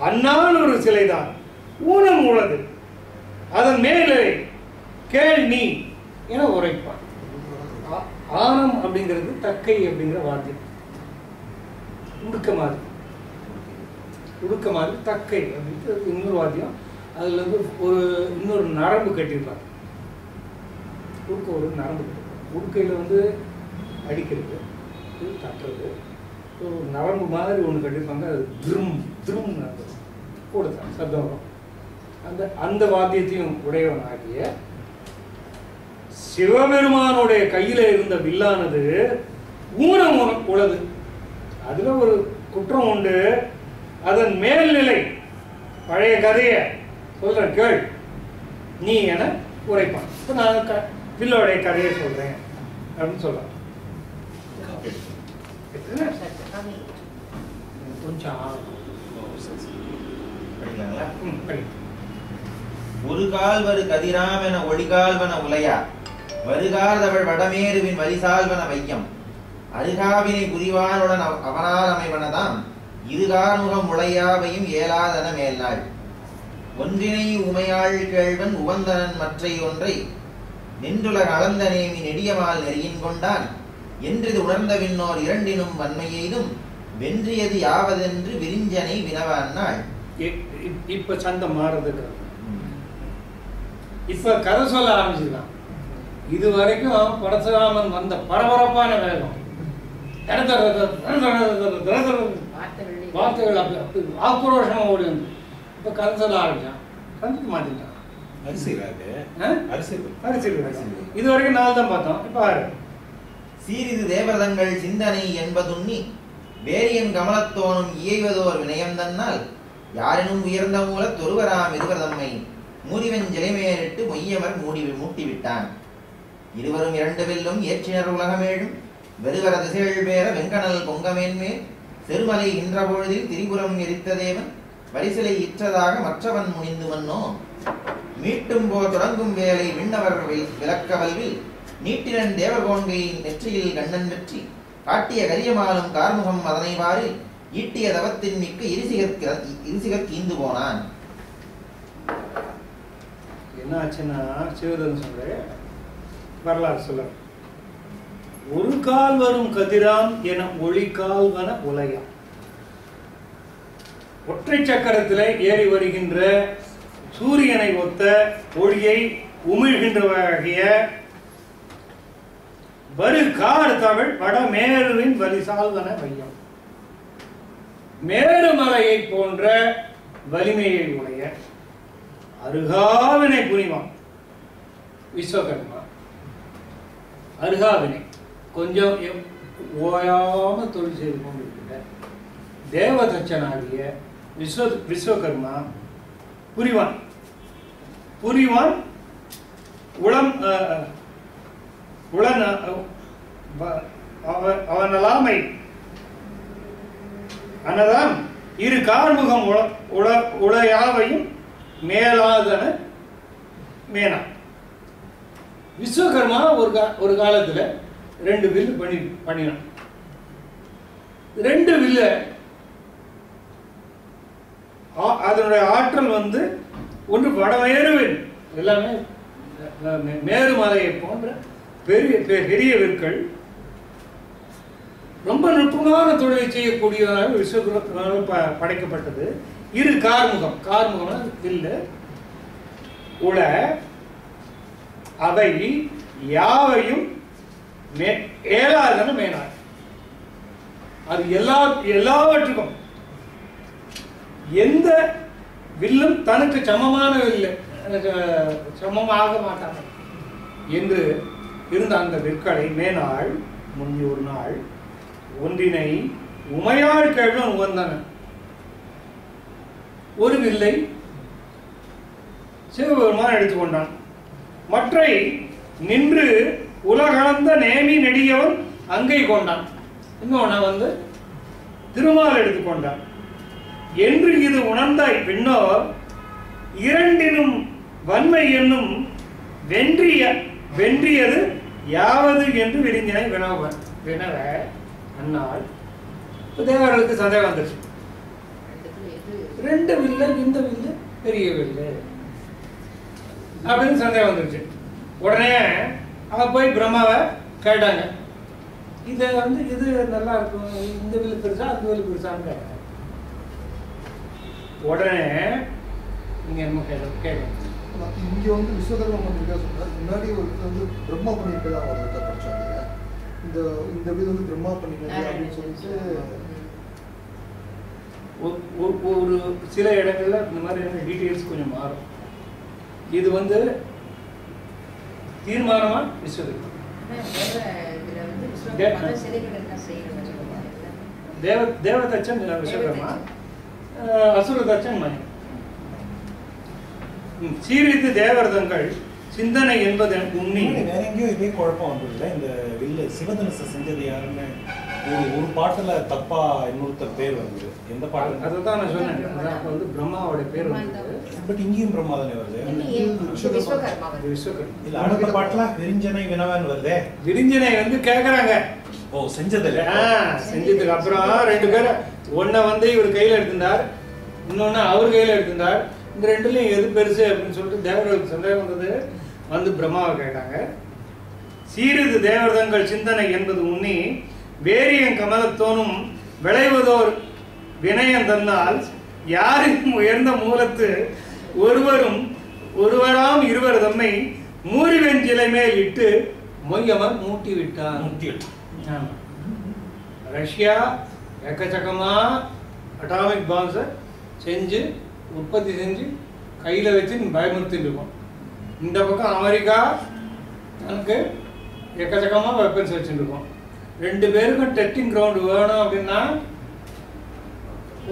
அண்ணால் ஒரு சிலைதான் ஊனம் உள்ளது அதன் மேலே கேள் நீ என உரைப்பான். ஆனம் அப்படிங்கிறது தக்கை அப்படிங்கிற வாத்தியம். உடுக்க மாதிரி தக்கை அப்படின்றது இன்னொரு வாத்தியம். அதுல இருந்து ஒரு இன்னொரு நரம்பு கட்டியிருப்பாங்க. உடுக்க ஒரு நரம்பு உடுக்கையில் வந்து அடிக்கிறது, தட்டுறது, ஒரு நரம்பு மாதிரி ஒன்று கட்டியிருப்பாங்க. அது திரும் திரும் கொடுத்தான் சப்தம். அந்த வாத்தியத்தையும் உடையவன் ஆகிய சிவபெருமானுடைய கையில இருந்த வில்லானது ஊனம் உளது. அதுல ஒரு குற்றம் உண்டு. அதன் மேல்நிலை பழைய கதையை சொல்ற கேள் நீ என உரைப்பான். இப்ப நான் வில்லோடைய கதையை சொல்றேன் அப்படின்னு சொல்றேன். ஒரு கால்வரு கதிராம் என ஒளிகால்வன உலையா வருகார்தவள் வடமேருவின் வரிசால்வன வையம் அருகாவினை புரிவானுடன் அவனால் அமைவனதாம் இருகார்முகம் உளையாவையும் ஏலாதன மேல்நாள் ஒன்றினை உமையாள் கேள்வன் உவந்தனன் மற்றை ஒன்றை நின்றுலக அளந்த நேமி நெடியமால் நெறியின் கொண்டான் என்றது உணர்ந்த விண்ணோர் இரண்டினும் வன்மையெய்தும் வென்றியது யாவதென்று விரிஞ்சனை வினவான்னாள். இப்ப சந்தம் மாறுறது. இப்ப கதை சொல்ல ஆரம்பிச்சுக்கலாம். இது வரைக்கும் பரசுராமன் வந்த பரபரப்பான வேகம், வார்த்தைகள் அப்படி ஆக்ரோஷமா ஓடி வந்து இப்ப கதை சொல்ல ஆரம்பிச்சான். கண்டுக்க மாட்டேங்கிறான். இது வரைக்கும் நாள் தான் பார்த்தோம். இப்ப சீரிது தேவரதங்கள் சிந்தனை என்பதுண்ணி வேரியன் கமலத்தோனும் இயைவதோர் வினயம் தன்னால் யாரெனும் உயர்ந்த மூல தொருவராம் இருவரதம்மை மூடிவன் ஜிலைமேலிட்டு மொய்யவர் மூட்டிவிட்டான். இருவரும் இரண்டு வெல்லும் ஏற்றினர் உலகமேழும் வெறுவர திசைகள் பேர வெங்கணல் பொங்கமேன்மேல் செருமலை இன்ற பொழுதில் திரிபுரம் எரித்த தேவன் வரிசிலை இற்றதாக மற்றவன் முனிந்து மன்னோ மீட்டும் போ தொடங்கும் வேலை விண்ணவர் விளக்கவல்வில் நீட்டினன் தேவகோன்கையின் நெற்றியில் கண்ணன் வெற்றி காட்டிய கரியமாலும் கார்முகம் அதனை வாரில் ஈட்டிய தவத்தின் மிக்க இருசிகத் கீந்து போனான். என்ன ஆச்சுன்னா சிவதன் சொல்ற வரலாறு சொல்ல ஒரு கால் வரும் கதிராம் என ஒளிகால்வன உலகம் ஒற்றை சக்கரத்திலே ஏறி வருகின்ற சூரியனை ஒத்த ஒளியை உமிழ்கின்றவராகிய வரு கார் தமிழ் வடமேருவின் வலிசால்வன வையம் மேருமலையை போன்ற வலிமையை உடைய அருகாவினை புரிவான் விஸ்வகர்மா. அருகாவினை கொஞ்சம் ஓயாம தொழில் செய்து கொண்டிருக்கிற தேவதச்சனாகிய விஸ்வகர்மா புரிவான் உளம் அவனலாமை அனதாம் இரு கார்முகம் உளையாவையும் மேலாதன மேனா. விஸ்வகர்மா ஒரு காலத்துல 2 வில்லு பண்ணினான். 2 வில்ல அதனுடைய ஆற்றல் வந்து ஒன்று வடமேருவில் எல்லாமே மேருமலையை போன்ற பெரிய பெரிய விற்கள் ரொம்ப நுட்பமான தொழிலை செய்யக்கூடியவராக விஸ்வகர்மாவால் படைக்கப்பட்டது. இரு கார்முகம் வில்லு உள அவை யாவையும் ஏலாதன மேனார். அது எல்லாவற்றுக்கும் எந்த வில்லும் தனக்கு சமமான வில்லு சமமாக மாட்டாங்க என்று இருந்த அந்த விற்களை மேனாள் முந்தி ஒரு நாள் ஒன்றினை உமையாள் கேள்வன் உகந்தன. ஒரு வில்லை சிவபெருமான் எடுத்துக்கொண்டான். மற்றை நின்று உலகளந்த நேமி நெடியவன் அங்கை கொண்டான். இன்னொன்னு வந்து திருமால் எடுத்துக்கொண்டான் என்று இது உணர்ந்த பின்னோர் இரண்டினும் வன்மை என்னும் வென்றியது யாவது என்று விரிஞ்சினை வினவ அந்நாள் தேவர்களுக்கு சந்தேகம் வந்துருச்சு. 2 வில்ல இந்த வில்லு பெரிய வில்லு அப்படின்னு சந்தேகம் வந்துருச்சு. உடனே அவங்க போய் பிரம்மாவை கேட்டாங்க, இதை வந்து இது நல்லா இருக்கும், இந்த வில்லு பெருசா அந்த வில்லு பெருசான்னு கேட்டாங்க. உடனே நீங்க என்ன கேட்கணும், இங்க வந்து விஸ்வகர்மா பண்ணிருக்கா சொல்றாரு. முன்னாடி ஒரு வந்து பிரம்மா பண்ணிருக்கதா அவர்கிட்ட படிச்சாங்க. இந்த வில் வந்து பிரம்மா பண்ணிருக்காங்க அப்படின்னு சொல்லிட்டு ஒரு சில இடங்கள்ல இந்த மாதிரியான டீட்டெயில்ஸ் கொஞ்சம் மாறும். இது வந்து தீர்மானமா விஸ்வகர்மா தேவதச்சன் விஸ்வகர்மா, அசுரதச்சன் மணி. சீரித்து தேவர்தங்கள் சிந்தனை என்பது உண்ணி. வேற எங்கேயோ இதே குழப்பம் வந்ததுல இந்த வில்லு சிவதனுச செஞ்சது யாருன்னு ஒரு பாட்டுல தப்பா இன்னொருத்தர் பேர் வந்தது. எந்த பாட்டு? அதுதான் நான் சொன்னேன். அப்ப வந்து பிரம்மாவோட பேர் வந்தது. பட் இங்கேயும் பிரம்மா தானே வருது. விஸ்வகர்மா இல்ல அடுத்த பாட்டுல விரிஞ்சனை வினவன் வருதே. விரிஞ்சனை வந்து கேக்குறாங்க. ஓ செஞ்சதுல செஞ்சதுக்கு அப்புறம் 2 பேர் ஒன்ன வந்து இவர் கையில எடுத்திருந்தார், இன்னொன்னு அவர் கையில எடுத்திருந்தார். இந்த 2லயும் எது பெருசு அப்படின்னு சொல்லிட்டு தேவர்களுக்கு சந்தேகம் வந்தது. வந்து பிரம்மாவை கேட்டாங்க. சீரிது தேவர்தங்கள் சிந்தனை என்பது உண்ணி வேரியன் கமலத்தோனும் விளைவதோர் வினயம் தன்னால் யாரும் உயர்ந்த மூலத்து ஒருவராம் இருவர் தம்மை மூரிவெஞ்சிலை மேல் இட்டு மொய்யமர் மூட்டி விட்டார். ரஷ்யா எக்கச்சக்கமா அட்டாமிக் பாம்ஸை செஞ்சு உற்பத்தி செஞ்சு கையில் வச்சு பயமுறுத்திட்டு இருக்கோம். இந்த பக்கம் அமெரிக்கா தனக்கு எக்கச்சக்கமாக வெப்பன்ஸ் வச்சுருக்கோம். 2 பேருக்கும் டெஸ்டிங் கிரவுண்டு வேணும் அப்படின்னா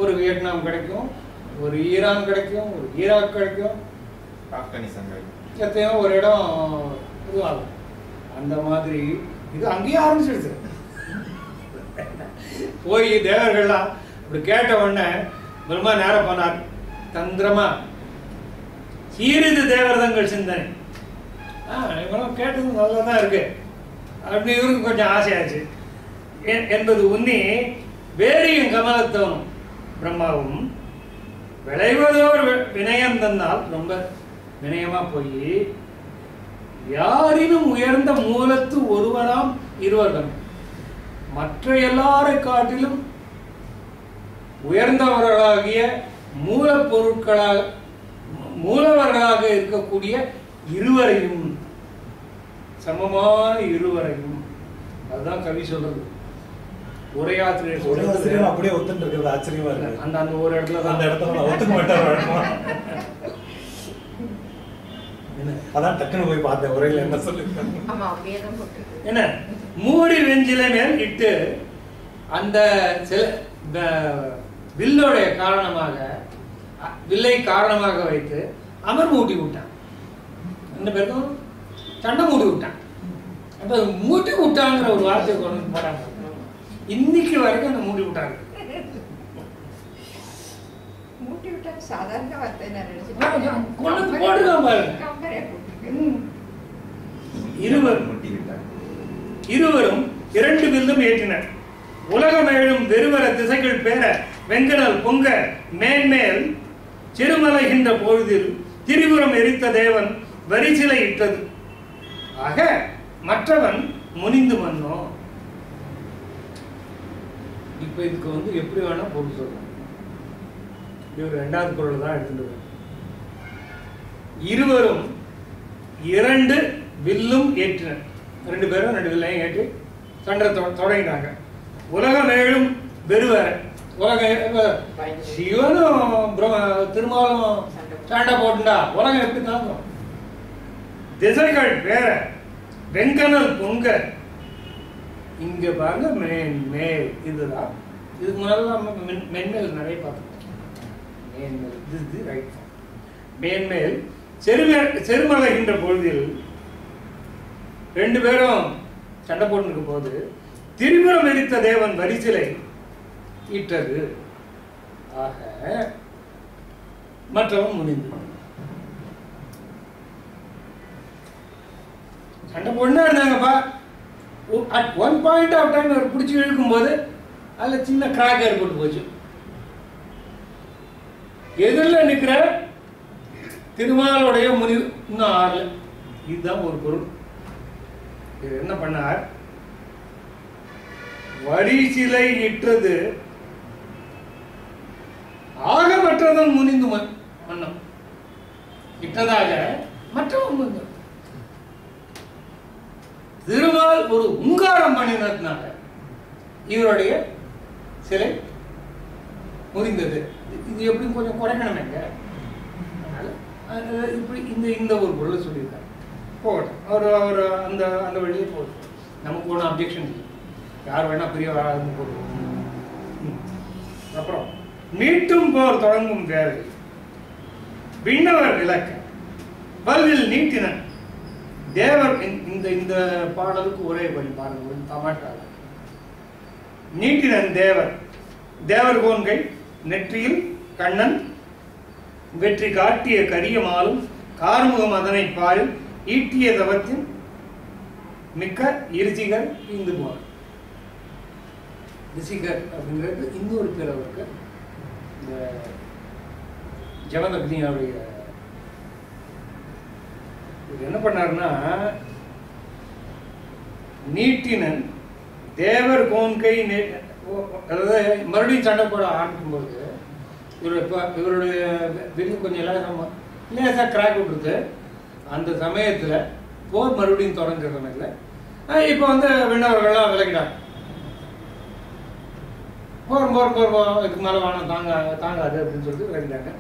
ஒரு வியட்நாம் கிடைக்கும், ஒரு ஈரான் கிடைக்கும், ஒரு ஈராக் கிடைக்கும், எத்தையும் ஒரு இடம் இதுவாகும். அந்த மாதிரி இது அங்கேயே ஆரம்பிச்சிடுச்சு. போய் தேவர்கள்லாம் இப்படி கேட்ட உடனே பிரம்மா நேரம் பண்ணார் தந்திரமா சீரிது தேவர்தங்கள் சிந்தனை. இவங்களும் கேட்டது நல்லா தான் இருக்கு அப்படின்னு இவருக்கு கொஞ்சம் ஆசையாச்சு என்பது உன்னி வேரியும் கமலத்தவனும் பிரம்மாவும் விளைவதோர் வினயம் தன்னால் ரொம்ப வினயமா போய் யாரினும் உயர்ந்த மூலத்து ஒருவராம் இருவரும் மற்ற எல்லாரை காட்டிலும் உயர்ந்தவர்களாகிய மூலவர்களாக இருக்கக்கூடிய இருவரையும், சமமான இருவரையும், அதுதான் கவி சொல்றது. உரையாசிரியர் சொல்றது அப்படியே ஒத்துட்டு இருக்கிறது ஆச்சரியமா இருக்கு. அந்த ஒரு இடத்துல அந்த இடத்துல ஒத்துக்க மாட்டார். அதான் டக்குன்னு போய் பார்த்தேன் உரையில என்ன சொல்லிருக்காங்க. என்ன மூடி வெஞ்சிலை மேல் இட்டு அந்த வில்லுடைய காரணமாக வில்லை காரணமாக வைத்து அமர் மூட்டி விட்டான். 2 பேருக்கும் சண்டை மூட்டி விட்டான். அப்ப மூட்டி விட்டாங்கிற ஒரு வார்த்தையை கொண்டு போறாங்க. இன்னைக்கு வரைக்கும் அந்த மூட்டி விட்டாங்க. சாதாரண வார்த்தை நான் கொண்டு போட்டுதான் பாருங்க. இருவரும் 2 வில்லும் ஏற்றினர். உலகமேழும் வெறுவர திசைகள் பேர வெங்கடல் பொங்க மேன்மேல் சிறுமலைகின்ற பொழுதில் திரிபுரம் எரித்த தேவன் வரிசிலை இட்டது. ஆக மற்றவன் முனிந்து மன்னோ. இப்ப இதுக்கு வந்து எப்படி வேணா பொருள் சொல்லலாம். இவர் 2வது பொருள் தான் எடுத்துட்டு. இருவரும் 2 வில்லும் ஏற்றினர். 2 பேரும் 2 வில்லையும் ஏற்றி சண்டை தொடங்கினாங்க. உலகமேழும் வெறுவர உலக சிவனும் திருமாலும் சண்டை போட்டுண்டா உலகம் எப்படி தாங்கும்? திசைகள் வேற வெங்கனல் பொங்க. இங்க பாருங்க மேன்மேல். இதுதான் இதுக்கு முன்னால நம்ம மென்மேல் நிறைய பார்த்தோம். மேன்மேல் இது ரைட். மேன்மேல் செருமலைகின்ற பொழுதில் 2 பேரும் சண்டை போட்டுருக்கும் போது திரிபுரம் எரித்த தேவன் வரிசிலை இட்டது. ஆக மற்றவன் முனிந்து. சண்டை போட்டுனா இருந்தாங்கப்பா. At one point of time அவர் பிடிச்சி இழுக்கும் போது அதுல சின்ன கிராக் ஏற்பட்டு போச்சு. எதிரில் நிற்கிற திருமாலுடைய முனிவு இன்னும் ஆறல. இதுதான் ஒரு பொருள். இது என்ன பண்ணார்? வரிசிலை இட்டது ஆக மற்றவன் முனிந்து மன்னம். இட்டதாக மற்றவன் முனிந்து. திருமால் ஒரு உங்காரம் பண்ணினதுனால இவருடைய சிலை முறிந்தது. இது எப்படி கொஞ்சம் குறைக்கணுமேங்க. இப்படி இந்த ஒரு பொருளை சொல்லியிருக்காரு. போகட்டும். அவர் அந்த அந்த வழியே போகட்டும். நமக்கு ஒன்றும் அப்ஜெக்ஷன் இல்லை. யார் வேணா பெரிய போடுவோம். அப்புறம் நீட்டும் போர் தொடங்கும் வேலை விண்ணவர் விளக்க பல்வில் நீட்டினன் தேவர். இந்த பாடலுக்கு ஒரே பண்ணி பாருங்க. தமாட்டாக நீட்டினன் தேவர். தேவர் கோன்கை நெற்றியில் கண்ணன் வெற்றி காட்டிய கரிய மாலும் கார்முகம் அதனை பாரில் ஈட்டிய தவத்தின் மிக்க இருசிகர் இந்து போன. ரிசிகர் அப்படிங்கிறது இன்னொரு பேர் அவருக்கு. இந்த ஜமதக்னியாவுடைய என்ன பண்ணாருன்னா, நீட்டினன் தேவர் கோன்கை. அதாவது மறுபடியும் சண்டை போட ஆரம்பிக்கும் போது இவருடைய வில்லு கொஞ்சம் லேசாக கிராக் விட்டுருது. அந்த சமயத்தில் போர் மறுபடியும் தொடங்குறதுனால இப்போ வந்து விண்ணவர்கள்லாம் விலகிட்டாங்க. போர் போர் போர் இதுக்கு மேலே வேணாம் தாங்காது அப்படின்னு சொல்லிட்டு விலகிட்டாங்க.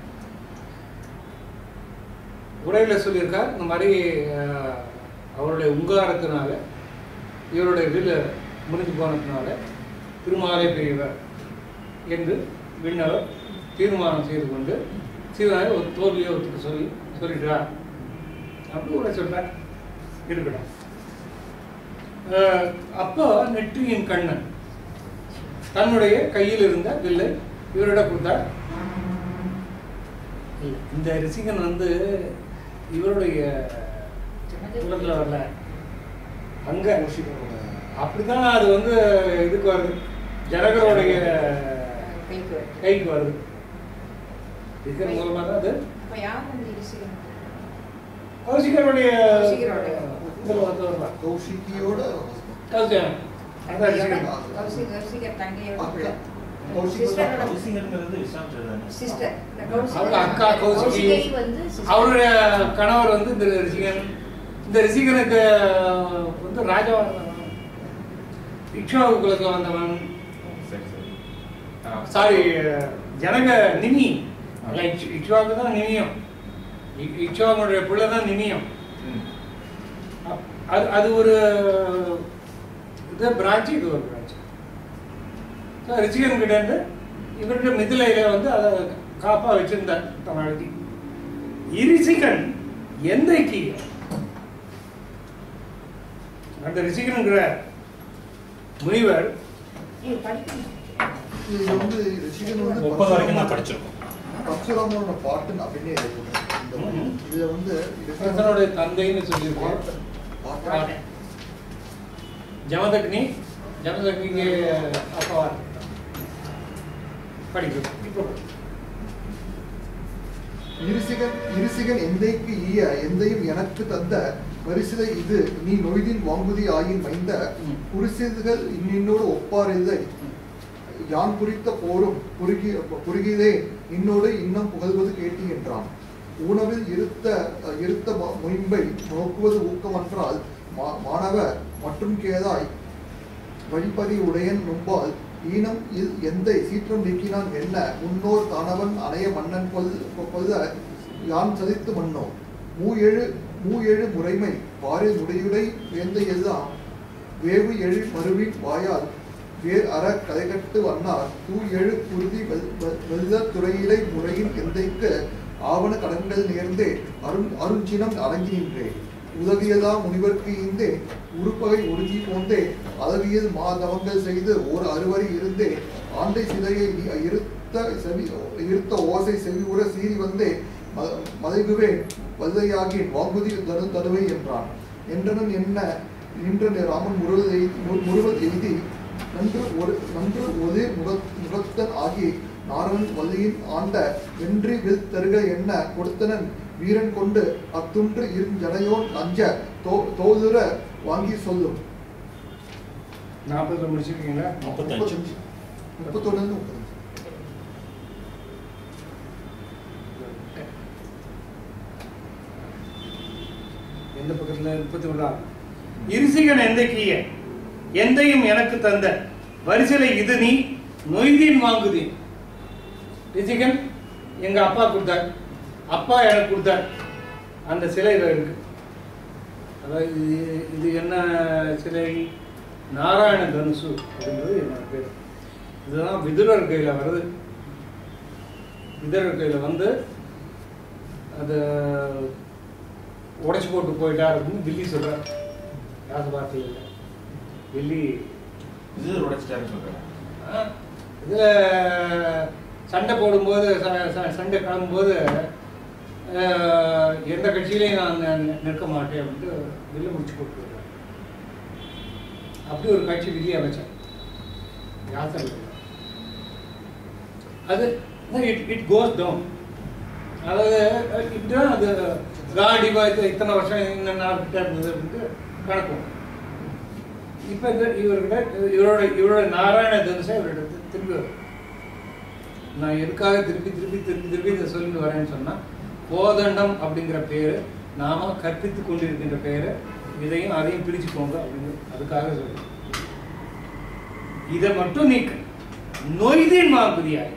உரையில் சொல்லியிருக்கார் இந்த மாதிரி அவருடைய உங்காரத்தினால இவருடைய வில்லு முடிஞ்சு போனதுனால திருமாலே பெரியவர் என்று விண்ணவர் தீர்மானம் செய்து கொண்டு சிவனாக ஒரு தோல்வியை ஒத்துக்க சொல்லிட்டார் அப்படி உரை சொல்றார். இருக்கட்டும். அப்போ நெற்றியின் கண்ணன் தன்னுடைய கையில் இருந்த வில்லை இவரிடம் கொடுத்தார். இந்த ரிசிகன் வந்து இவருடைய குலத்தில் வரல, அங்க அப்படிதான் அது வந்து இதுக்கு வருது, ஜனகருடைய கைக்கு வருது. ரிசிகன் மூலமா தான் அது கௌசிகருடைய அக்கா கௌசிகி. அவருடைய கணவர் வந்து இந்த ரிசிகன். இந்த ரிசிகனுக்கு வந்து ராஜா இக்ஷ்வாகு குலத்துல வந்தவன். சாரி, ஜனக நிமி. இக்ஷ்வாகு தான் நிமியம். இக்ஷ்வாகுடைய பிள்ளை தான் நிமியம். அது ஒரு இது பிரான்ச்சு, இது ஒரு பிரான்ச்சு. ரிசிகன் கிட்ட இருந்து இவருடைய மிதிலையில வந்து அதை காப்பா வச்சிருந்தார் தமிழகி. இரிசிகன் எந்தைக்கு அந்த ரிசிகனுங்கிற முனிவர் 30 வரைக்கும் நான் படிச்சிருக்கோம். பரசுராமனோட பாட்டன் அப்படின்னே இருக்கு. இதுல வந்து கிருஷ்ணனுடைய தந்தைன்னு சொல்லியிருக்கேன். பாட்டன் ஜமதக்னி ஜமதக்னிக்கு அப்பா படிக்கிறோம். இப்போ இருசிகன் எந்தைக்கு ஈய எந்தையும் எனக்கு தந்த வரிசிலை இது நீ நொய்தின் வாங்குதி ஆயின் மைந்த குடிசிகள் இன்னோடு ஒப்பார் இல்லை யான் குறித்த போரும் குறுகியதே இன்னோடு இன்னும் புகழ்வது கேட்டி என்றான். உணவில் இருத்த மொயம்பை நோக்குவது ஊக்கமன்றால் மாணவ மற்றும் கேதாய் வழிபதி உடையன் நும்பால் ஈனம் எந்தை சீற்றம் நீக்கினான் என்ன முன்னோர் தானவன் அணைய மன்னன் கொல்ல யான் சதித்து மன்னோ மூ எழு முறைமை வாரில் முடியுடை வேந்தை எல்லாம் வேவு எழு மருவின் வாயால் வேர் அற கதைகட்டு வண்ணார் தூ எழு குருதி வெல்ல துறையிலை முறையின் எந்தைக்கு ஆவண கடன்கள் நேர்ந்தே அருஞ்சினம் அடங்கி நின்றேன் உதவியதா முனிவர்க்கு இந்தே உறுப்பகை ஒடுங்கி போந்தே அதவியல் மாதவங்கள் செய்து ஓர் அறுவரி இருந்தே ஆண்டை சிலையை இருத்த ஓசை செவி உற சீறி வந்தே மதைகுவே வல்லையாகின் வாங்குதி தருவை என்றான். என்றனும் என்ன நின்ற ராமன் முருவல் எய்தி நன்று ஒரே முகத்தன் ஆகி நாரணன் வல்லியின் ஆண்ட வென்றி வில் தருக என்ன கொடுத்தனன் வீரன் கொண்டு அத்துன்று இருஞ்சடையோன் அஞ்ச தோதுர வாங்கி சொல்லும். 40 முடிச்சிருக்கீங்களா? 35. 31 எந்த பக்கத்துல 31? இருசிகன் எந்தைக்கிய எந்தையும் எனக்கு தந்த வரிசலை இது நீ நொய்தீன் வாங்குதி. ரிசிகன் எங்க அப்பா கொடுத்தார், அப்பா எனக்கு கொடுத்தார். அந்த சிலையில் இருக்கு. அதாவது இது என்ன சிலை? நாராயண தனுசு அப்படின்றது என்னோட பேர். இதுதான் விதுரர் கையில் வருது. விதுரர் கையில் வந்து அதை உடைச்சு போட்டு போயிட்டார் அப்படின்னு வில்லி சொல்றார். யாரு வார்த்தை இல்லை, வில்லி உடைச்சிட்டாருன்னு சொல்றேன். இதுல சண்டை போடும்போது சண்டை கிளம்பும்போது எந்த கட்சியிலையும் நான் நிற்க மாட்டேன் அப்படின்ட்டு வில்லு முடிச்சு போட்டு வருவார். அப்படி ஒரு கட்சி வில்லி அமைச்சேன் யாசர். அது இட் கோஸ் டவுன். அதாவது இப்படிதான் அது காடி இத்தனை வருஷம் இந்த நாள் கிட்ட இருந்தது அப்படின்ட்டு கணக்கும். இப்போ இவர்கிட்ட இவரோட நாராயண தனுஷை இவர்கிட்ட திரும்பி வரும். நான் எதுக்காக திருப்பி இதை சொல்லிட்டு வரேன்னு சொன்னால், கோதண்டம் அப்படிங்கிற பேர் நாம கற்பித்து கொண்டிருக்கின்ற பேரை இதையும் அதையும் பிரிச்சுக்கோங்க அப்படின்னு அதுக்காக சொல்லு. இதை மட்டும் நீக்க நொய்தீன் வாங்குதியாய்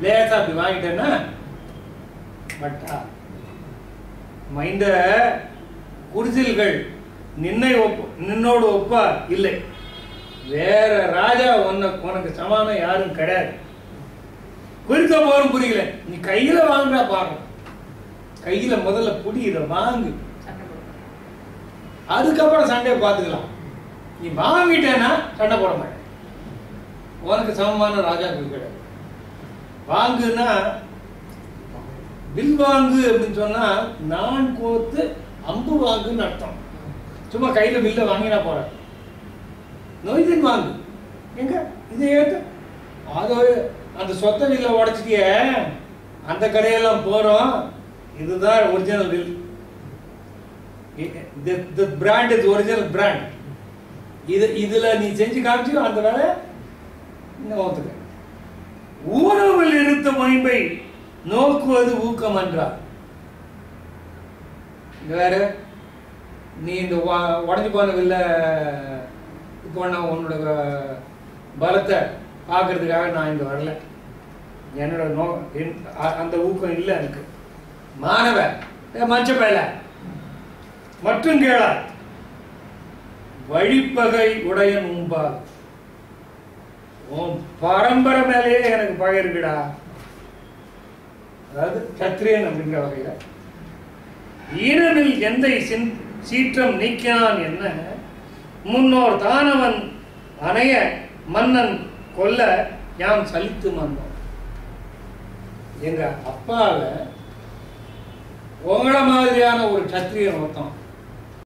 லேசா அப்படி வாங்கிட்டேன்னா பட்டா மைந்த குடிசில்கள் நின்னோடு ஒப்பா இல்லை. வேற ராஜா உனக்கு சமானம் யாரும் கிடையாது. குறித்த போரும் புரியல. நீ கையில வாங்குறா பாரு. கையில முதல்ல புடி, இதை வாங்கு, அதுக்கப்புறம் சண்டையை பார்த்துக்கலாம். நீ வாங்கிட்டேன்னா சண்டை போட மாட்டேன். உனக்கு சமமான ராஜாக்கள் கிடையாது. வாங்குன்னா வில் வாங்கு அப்படின்னு சொன்னா நான் கோத்து அம்பு வாங்குன்னு அர்த்தம். சும்மா கையில வில்ல வாங்கினா போற. நொய்தீன் வாங்கு எங்க இதை ஏத்து அதோ அந்த சொத்த வில்ல உடைச்சிட்டிய அந்த கடையெல்லாம் போறோம். இதுதான் original will. The brand is original brand. இதுல நீ செஞ்சு காமிச்சியோ அந்த வேலை ஒத்துக்க. ஊனவில் இருத்த மொயம்பை நோக்குவது ஊக்கம் என்றார். வேற நீ இந்த உடஞ்சி போன வில்ல இப்போ உன்னோட பலத்தை பார்க்கறதுக்காக நான் இங்க வரல. என்னோட அந்த ஊக்கம் இல்லை எனக்கு. மாணவ மஞ்ச பேல மற்றும் கேளா வழிப்பகை உடையன் உம்பால். உன் பரம்பரை மேலேயே எனக்கு பகை இருக்குடா. அதாவது சத்திரியன் அப்படிங்கிற வகையில ஈரனில் எந்தை சீற்றம் நீக்கினான் என்ன முன்னோர் தானவன் அணைய மன்னன் கொல்ல யாம் சலித்து மன்னோம். எங்க அப்பாவை உங்கள மாதிரியான ஒரு சத்திரியன் ஒருத்தன்